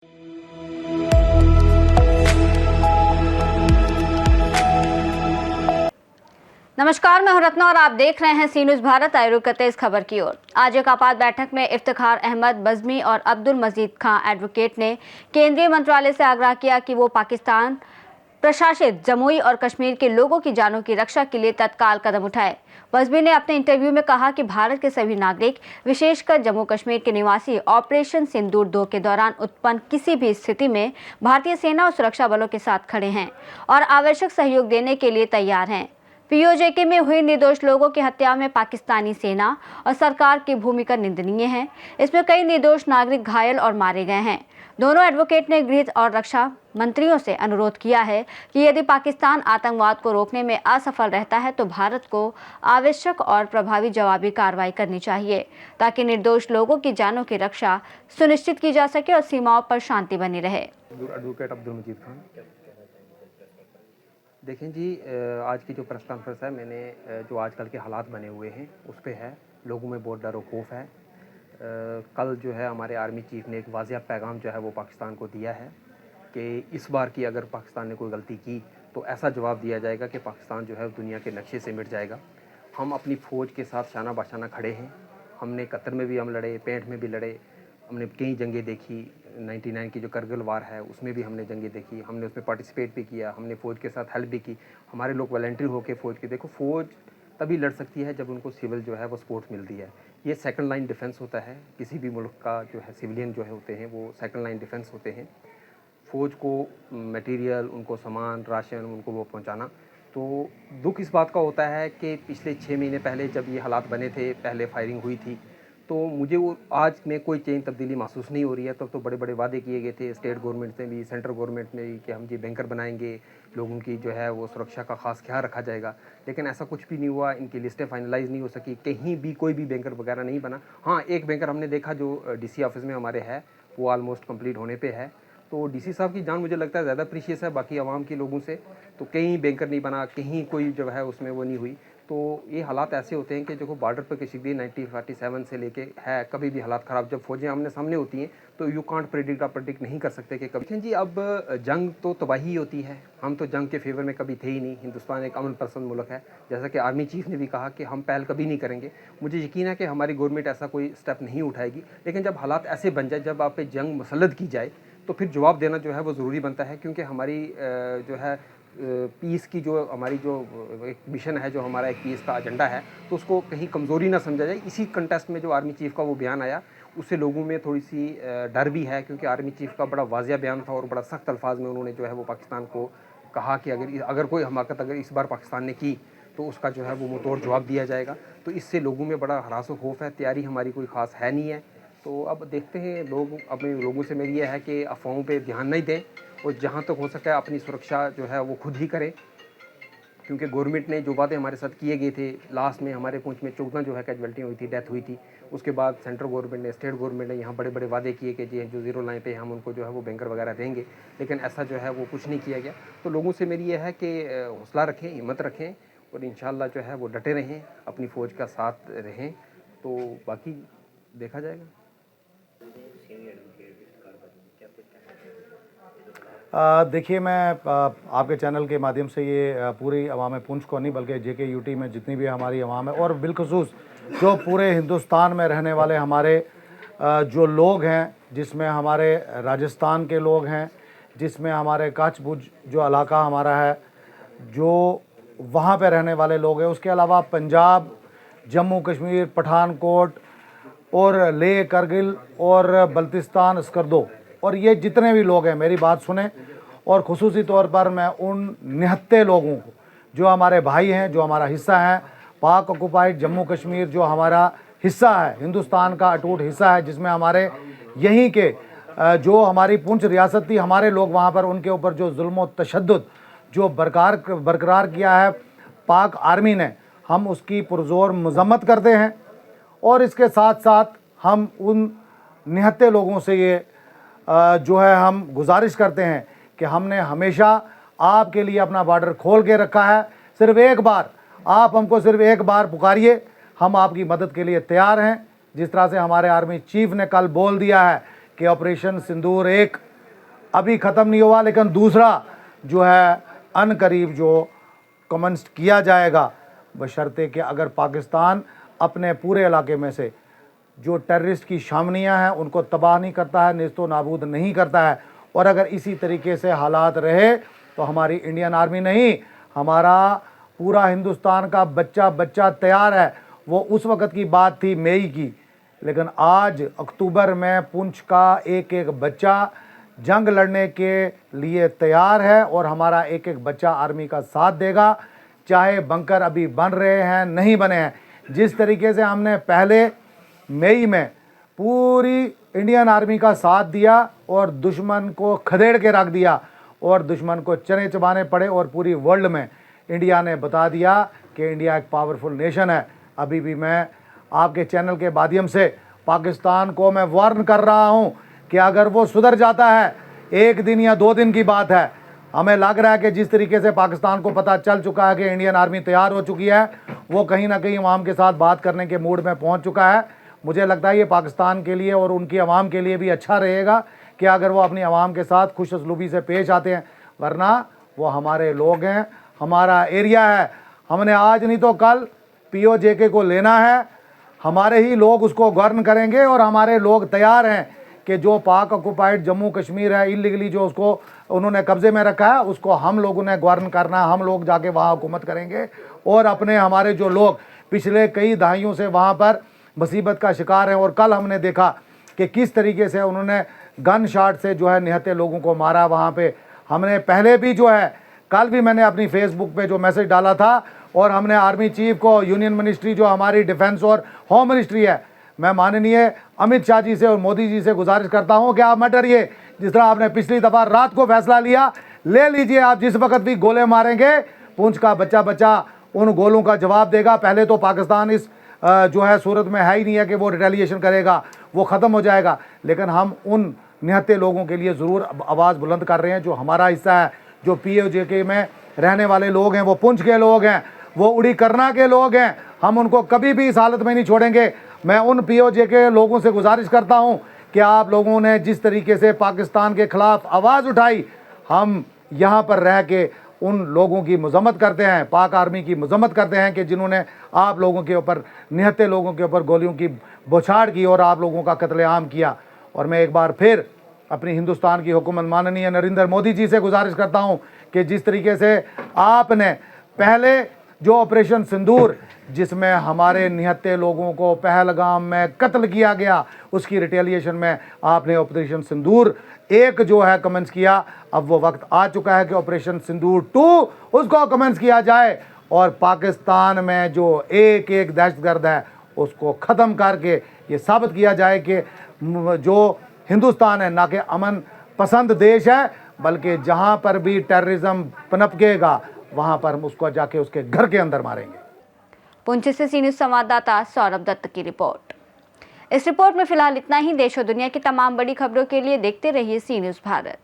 नमस्कार, मैं हूं रत्ना और आप देख रहे हैं सी न्यूज़ भारत। आए रुक करते इस खबर की ओर। आज एक आपात बैठक में इफ्तिखार अहमद बज़मी और अब्दुल मजीद खां एडवोकेट ने केंद्रीय मंत्रालय से आग्रह किया कि वो पाकिस्तान प्रशासित जमुई और कश्मीर के लोगों की जानों की रक्षा के लिए तत्काल कदम उठाए। बज़मी ने अपने इंटरव्यू में कहा कि भारत के सभी नागरिक, विशेषकर जम्मू कश्मीर के निवासी, ऑपरेशन सिंदूर 2 के दौरान उत्पन्न किसी भी स्थिति में भारतीय सेना और सुरक्षा बलों के साथ खड़े हैं और आवश्यक सहयोग देने के लिए तैयार हैं। पीओजेके में हुई निर्दोष लोगों की हत्या में पाकिस्तानी सेना और सरकार की भूमिका निंदनीय है। इसमें कई निर्दोष नागरिक घायल और मारे गए हैं। दोनों एडवोकेट ने गृह और रक्षा मंत्रियों से अनुरोध किया है कि यदि पाकिस्तान आतंकवाद को रोकने में असफल रहता है तो भारत को आवश्यक और प्रभावी जवाबी कार्रवाई करनी चाहिए ताकि निर्दोष लोगों की जानों की रक्षा सुनिश्चित की जा सके और सीमाओं पर शांति बनी रहे। एडवोकेट अब्दुल मजीद खान। देखें जी, आज की जो प्रेस कॉन्फ्रेंस है, मैंने जो आजकल के हालात बने हुए हैं उस पे है, लोगों में बहुत डर और खौफ है। कल जो है हमारे आर्मी चीफ ने एक वाज़िया पैगाम जो है वो पाकिस्तान को दिया है कि इस बार की अगर पाकिस्तान ने कोई गलती की तो ऐसा जवाब दिया जाएगा कि पाकिस्तान जो है दुनिया के नक्शे से मिट जाएगा। हम अपनी फ़ौज के साथ शाना बाशाना खड़े हैं। हमने कतर में भी हम लड़े, 65 में भी लड़े, हमने कई जंगें देखी। 99 की जो करगिल वार है उसमें भी हमने जंगें देखी, हमने उसमें पार्टिसिपेट भी किया, हमने फ़ौज के साथ हेल्प भी की। हमारे लोग वॉलंटरी होकर फ़ौज के, देखो फ़ौज तभी लड़ सकती है जब उनको सिविल जो है वो सपोर्ट मिलती है। ये सेकंड लाइन डिफेंस होता है, किसी भी मुल्क का जो है सिविलियन जो है होते हैं वो सेकंड लाइन डिफेंस होते हैं। फ़ौज को मटेरियल, उनको सामान, राशन, उनको वो पहुंचाना। तो दुख इस बात का होता है कि पिछले 6 महीने पहले जब ये हालात बने थे, पहले फायरिंग हुई थी, तो मुझे वो आज में कोई चेंज तब्दीली महसूस नहीं हो रही है। तब तो बड़े बड़े वादे किए गए थे स्टेट गवर्नमेंट से भी, सेंट्रल गवर्नमेंट में भी, कि हम जी बैंकर बनाएंगे, लोगों की जो है वो सुरक्षा का खास ख्याल रखा जाएगा। लेकिन ऐसा कुछ भी नहीं हुआ, इनकी लिस्टें फाइनलाइज नहीं हो सकी, कहीं भी कोई भी बैंकर वगैरह नहीं बना। हाँ, एक बैंकर हमने देखा जो डीसी ऑफिस में हमारे है, वो ऑलमोस्ट कंप्लीट होने पे है। तो डीसी साहब की जान मुझे लगता है ज़्यादा प्रीशियस है बाकी आवाम के लोगों से। तो कहीं बैंकर नहीं बना, कहीं कोई जो है उसमें वो नहीं हुई। तो ये हालात ऐसे होते हैं कि देखो बॉर्डर पर किसी भी 1947 से लेके है, कभी भी हालात ख़राब जब फौजें आमने सामने होती हैं तो यू कांट प्रेडिक्ट नहीं कर सकते कि कभी। जी अब जंग तो तबाही होती है, हम तो जंग के फेवर में कभी थे ही नहीं। हिंदुस्तान एक अमन पसंद मुल्क है, जैसा कि आर्मी चीफ ने भी कहा कि हम पहल कभी नहीं करेंगे। मुझे यकीन है कि हमारी गवर्नमेंट ऐसा कोई स्टेप नहीं उठाएगी। लेकिन जब हालात ऐसे बन जाए, जब आप पे जंग मुसल्लत की जाए, तो फिर जवाब देना जो है वो ज़रूरी बनता है। क्योंकि हमारी जो है पीस की जो हमारी जो एक मिशन है, जो हमारा एक पीस का एजेंडा है, तो उसको कहीं कमज़ोरी ना समझा जाए। इसी कंटेस्ट में जो आर्मी चीफ का वो बयान आया, उससे लोगों में थोड़ी सी डर भी है, क्योंकि आर्मी चीफ का बड़ा वाज़िया बयान था और बड़ा सख्त अल्फाज में उन्होंने जो है वो पाकिस्तान को कहा कि अगर कोई हमाकत अगर इस बार पाकिस्तान ने की तो उसका जो है वो मुंहतोड़ जवाब दिया जाएगा। तो इससे लोगों में बड़ा हरास व खौफ है। तैयारी हमारी कोई ख़ास है नहीं है। तो अब देखते हैं, लोग अपने लोगों से मेरी यह है कि अफवाहों पे ध्यान नहीं दें और जहाँ तक हो सके अपनी सुरक्षा जो है वो खुद ही करें। क्योंकि गवर्नमेंट ने जो बातें हमारे साथ किए गए थे, लास्ट में हमारे पुंछ में 14 जो है कैजुअल्टी हुई थी, डेथ हुई थी। उसके बाद सेंट्रल गवर्नमेंट ने, स्टेट गवर्नमेंट ने यहाँ बड़े बड़े वादे किए कि जी जो ज़ीरो लाइन पे हम उनको जो है वो बैंकर वगैरह देंगे, लेकिन ऐसा जो है वो कुछ नहीं किया गया। तो लोगों से मेरी यह है कि हौसला रखें, हिम्मत रखें और इंशाल्लाह जो है वो डटे रहें, अपनी फ़ौज का साथ रहें, तो बाकी देखा जाएगा। देखिए, मैं आपके चैनल के माध्यम से ये पूरी अवाम पुंछ को नहीं बल्कि जेके यूटी में जितनी भी हमारी अवाम है और बिलखसूस जो पूरे हिंदुस्तान में रहने वाले हमारे जो लोग हैं, जिसमें हमारे राजस्थान के लोग हैं, जिसमें हमारे कच्छ भुज जो इलाका हमारा है, जो वहाँ पे रहने वाले लोग हैं, उसके अलावा पंजाब, जम्मू कश्मीर, पठानकोट और लेह, करगिल और बल्तिस्तान, स्कर्दो, और ये जितने भी लोग हैं मेरी बात सुने। और ख़ुसूसी तौर पर मैं उन निहत्ते लोगों को जो हमारे भाई हैं, जो हमारा हिस्सा है, पाक ऑक्युपाइड जम्मू कश्मीर जो हमारा हिस्सा है, हिंदुस्तान का अटूट हिस्सा है, जिसमें हमारे यहीं के जो हमारी पुंछ रियासत थी, हमारे लोग वहाँ पर उनके ऊपर जो जुल्म व तशद्दुद जो बरकरार किया है पाक आर्मी ने, हम उसकी पुरज़ोर मज़म्मत करते हैं। और इसके साथ साथ हम उन निहत्ते लोगों से ये जो है हम गुजारिश करते हैं कि हमने हमेशा आपके लिए अपना बॉर्डर खोल के रखा है। सिर्फ एक बार आप हमको सिर्फ एक बार पुकारिए, हम आपकी मदद के लिए तैयार हैं। जिस तरह से हमारे आर्मी चीफ ने कल बोल दिया है कि ऑपरेशन सिंदूर 1 अभी ख़त्म नहीं हुआ, लेकिन दूसरा जो है अनकरीब जो कमेंस किया जाएगा, बशर्ते कि अगर पाकिस्तान अपने पूरे इलाके में से जो टेररिस्ट की शामनियाँ हैं उनको तबाह नहीं करता है, नेस्तो नाबूद नहीं करता है, और अगर इसी तरीके से हालात रहे तो हमारी इंडियन आर्मी नहीं, हमारा पूरा हिंदुस्तान का बच्चा बच्चा तैयार है। वो उस वक़्त की बात थी मई की, लेकिन आज अक्टूबर में पुंछ का एक एक बच्चा जंग लड़ने के लिए तैयार है और हमारा एक एक बच्चा आर्मी का साथ देगा, चाहे बंकर अभी बन रहे हैं नहीं बने हैं। जिस तरीके से हमने पहले मई में पूरी इंडियन आर्मी का साथ दिया और दुश्मन को खदेड़ के रख दिया और दुश्मन को चने चबाने पड़े, और पूरी वर्ल्ड में इंडिया ने बता दिया कि इंडिया एक पावरफुल नेशन है। अभी भी मैं आपके चैनल के माध्यम से पाकिस्तान को मैं वार्न कर रहा हूं कि अगर वो सुधर जाता है, एक दिन या 2 दिन की बात है, हमें लग रहा है कि जिस तरीके से पाकिस्तान को पता चल चुका है कि इंडियन आर्मी तैयार हो चुकी है, वो कहीं ना कहीं अवाम के साथ बात करने के मूड में पहुंच चुका है। मुझे लगता है ये पाकिस्तान के लिए और उनकी अवाम के लिए भी अच्छा रहेगा कि अगर वो अपनी अवाम के साथ खुश असलूबी से पेश आते हैं, वरना वो हमारे लोग हैं, हमारा एरिया है। हमने आज नहीं तो कल POJK को लेना है, हमारे ही लोग उसको गवर्न करेंगे, और हमारे लोग तैयार हैं कि जो पाक ऑक्युपाइड जम्मू कश्मीर है, इलीगली जो उसको उन्होंने कब्ज़े में रखा है, उसको हम लोगों ने गवर्न करना, हम लोग जाके वहाँ हुकूमत करेंगे। और अपने हमारे जो लोग पिछले कई दहाइयों से वहाँ पर मुसीबत का शिकार हैं, और कल हमने देखा कि किस तरीके से उन्होंने गन शॉट से जो है निहत्थे लोगों को मारा वहाँ पे। हमने पहले भी जो है, कल भी मैंने अपनी फेसबुक पे जो मैसेज डाला था, और हमने आर्मी चीफ को, यूनियन मिनिस्ट्री जो हमारी डिफेंस और होम मिनिस्ट्री है, मैं माननीय अमित शाह जी से और मोदी जी से गुजारिश करता हूं कि आप मत डरिए। जिस तरह आपने पिछली दफ़ा रात को फैसला लिया, ले लीजिए। आप जिस वक्त भी गोले मारेंगे, पुंछ का बच्चा बच्चा उन गोलों का जवाब देगा। पहले तो पाकिस्तान इस जो है सूरत में है ही नहीं है कि वो रिटेलिएशन करेगा, वो ख़त्म हो जाएगा। लेकिन हम उन निहत्थे लोगों के लिए ज़रूर आवाज़ बुलंद कर रहे हैं जो हमारा हिस्सा है, जो POJK में रहने वाले लोग हैं, वो पुंछ के लोग हैं, वो उड़ी करना के लोग हैं। हम उनको कभी भी इस हालत में नहीं छोड़ेंगे। मैं उन POJK लोगों से गुजारिश करता हूं कि आप लोगों ने जिस तरीके से पाकिस्तान के ख़िलाफ़ आवाज़ उठाई, हम यहाँ पर रह के उन लोगों की मजम्मत करते हैं, पाक आर्मी की मजम्मत करते हैं कि जिन्होंने आप लोगों के ऊपर, निहत्थे लोगों के ऊपर गोलियों की बौछार की और आप लोगों का कत्लेआम किया। और मैं एक बार फिर अपनी हिंदुस्तान की हुकूमत माननीय नरेंद्र मोदी जी से गुजारिश करता हूं कि जिस तरीके से आपने पहले जो ऑपरेशन सिंदूर, जिसमें हमारे निहत्थे लोगों को पहलगाम में कत्ल किया गया, उसकी रिटेलिएशन में आपने ऑपरेशन सिंदूर 1 जो है कमेंस किया, अब वो वक्त आ चुका है कि ऑपरेशन सिंदूर 2 उसको कमेंस किया जाए, और पाकिस्तान में जो एक एक दहशतगर्द है उसको ख़त्म करके ये साबित किया जाए कि जो हिंदुस्तान है ना कि अमन पसंद देश है, बल्कि जहाँ पर भी टेररिज्म पनपकेगा वहाँ पर हम उसको जाके उसके घर के अंदर मारेंगे। पुंछ से सी न्यूज़ संवाददाता सौरभ दत्त की रिपोर्ट। इस रिपोर्ट में फिलहाल इतना ही। देश और दुनिया की तमाम बड़ी खबरों के लिए देखते रहिए सी न्यूज़ भारत।